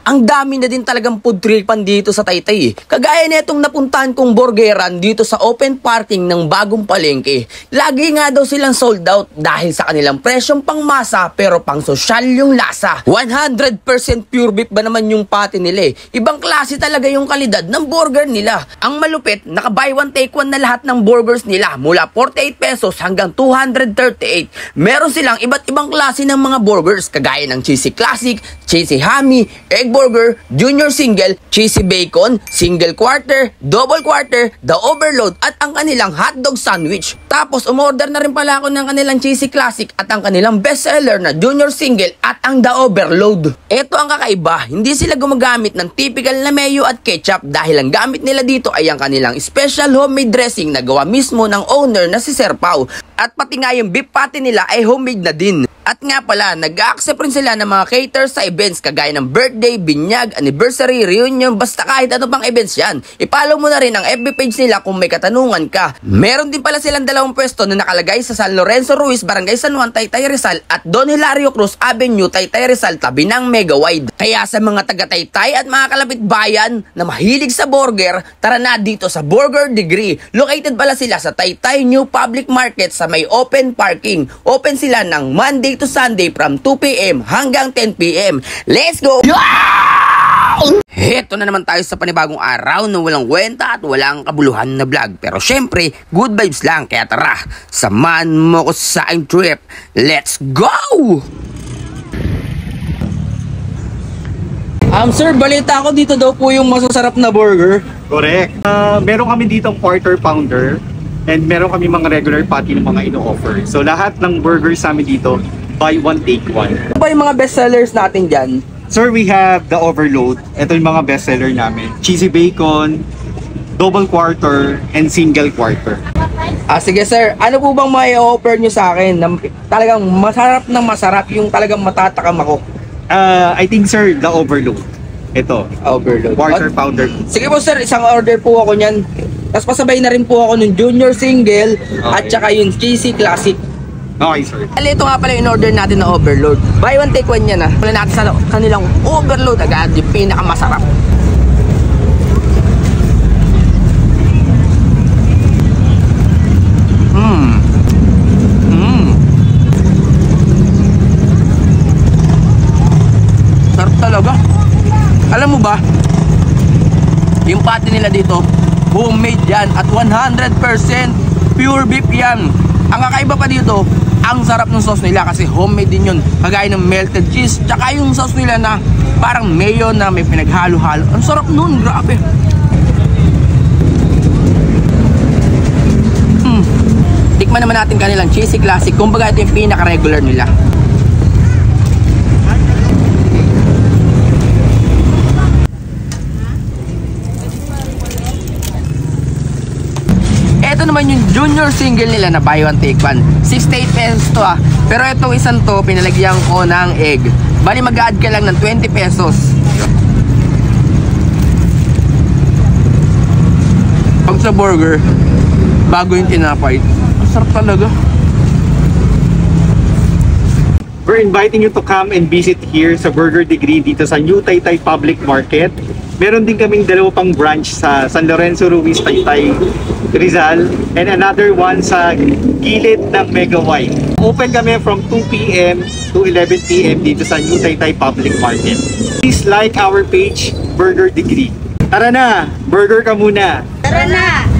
ang dami na din talagang food tripan dito sa Taytay. Kagaya netong napuntahan kong burgeran dito sa open parking ng bagong palengke. Lagi nga daw silang sold out dahil sa kanilang presyong pangmasa pero pang sosyal yung lasa. 100% pure beef ba naman yung patty nila eh. Ibang klase talaga yung kalidad ng burger nila. Ang malupit, naka buy one take one na lahat ng burgers nila mula 48 pesos hanggang 238. Meron silang iba't ibang klase ng mga burgers kagaya ng cheesy classic, cheesy hammy, egg burger, junior single, cheesy bacon, single quarter, double quarter, the overload at ang kanilang hotdog sandwich. Tapos umorder na rin pala ako ng kanilang cheesy classic at ang kanilang bestseller na junior single at ang the overload. Ito ang kakaiba, hindi sila gumagamit ng typical na mayo at ketchup dahil ang gamit nila dito ay ang kanilang special homemade dressing na gawa mismo ng owner na si Sir Pao. At pati nga yung beef patty nila ay homemade na din. At nga pala, nag-accept rin sila ng mga cater sa events kagaya ng birthday, binyag, anniversary, reunion, basta kahit ano pang events yan. I-follow mo na rin ang FB page nila kung may katanungan ka. Meron din pala silang dalawang pwesto na nakalagay sa San Lorenzo Ruiz, Barangay San Juan, Taytay Rizal at Don Hilario Cruz Avenue, Taytay Rizal, tabi ng Mega Wide. Kaya sa mga taga-Taytay at mga kalapit bayan na mahilig sa burger, tara na dito sa Burger Degree. Located pala sila sa Taytay New Public Market sa may open parking. Open sila ng Monday to Sunday from 2 PM hanggang 10 PM. Let's go! Heto na naman tayo sa panibagong araw na walang kwenta at walang kabuluhan na vlog. Pero syempre, good vibes lang. Kaya tara, samahan mo ko sa aking trip. Let's go! Sir, balita ko dito daw po yung masasarap na burger. Correct. Meron kami dito quarter pounder and meron kami mga regular patty ng mga ino-offer. So lahat ng burgers sa amin dito, buy one take one. Ano ba yung mga bestsellers natin dyan? Sir, we have the overload. Ito yung mga bestseller namin. Cheesy bacon, double quarter, and single quarter. Sige sir, ano po bang may offer nyo sa akin na talagang masarap na masarap yung talagang matatakam ako? I think sir, the overload. Ito, overload. Quarter pounder. Sige po sir, isang order po ako nyan. Tapos pasabay na rin po ako ng junior single at saka yung cheesy classic. Okay sir. Ito nga pala yung order natin na overload. Buy one take one yan ah. Wala natin sa kanilang overload agad yung pinakamasarap. Sarap talaga. Alam mo ba, yung patty nila dito, homemade yan at 100% pure beef yan. Ang kakaiba pa dito, ang sarap ng sauce nila kasi homemade din yun. Kagaya ng melted cheese, tsaka yung sauce nila na parang mayo na may pinaghalo-halo. Ang sarap nun, grabe. Tikman naman natin kanilang cheesy classic. Kumbaga ito yung pinaka-regular nila. Ito naman yung junior single nila na buy one take one. 68 pesos to ah. Pero itong isang to, pinalagyan ko ng egg. Bali mag-add ka lang ng 20 pesos. Pag sa burger, bago yung tinapay. Ang sarap talaga. We're inviting you to come and visit here sa Burger Degree dito sa New Taytay Public Market. Meron din kaming dalawa pang branch sa San Lorenzo Ruiz, Taytay Rizal, and another one sa gilid ng Mega Wide. Open kami from 2 PM to 11 PM dito sa New Taytay Public Market. Please like our page, Burger Degree. Tara na! Burger ka muna! Tara na!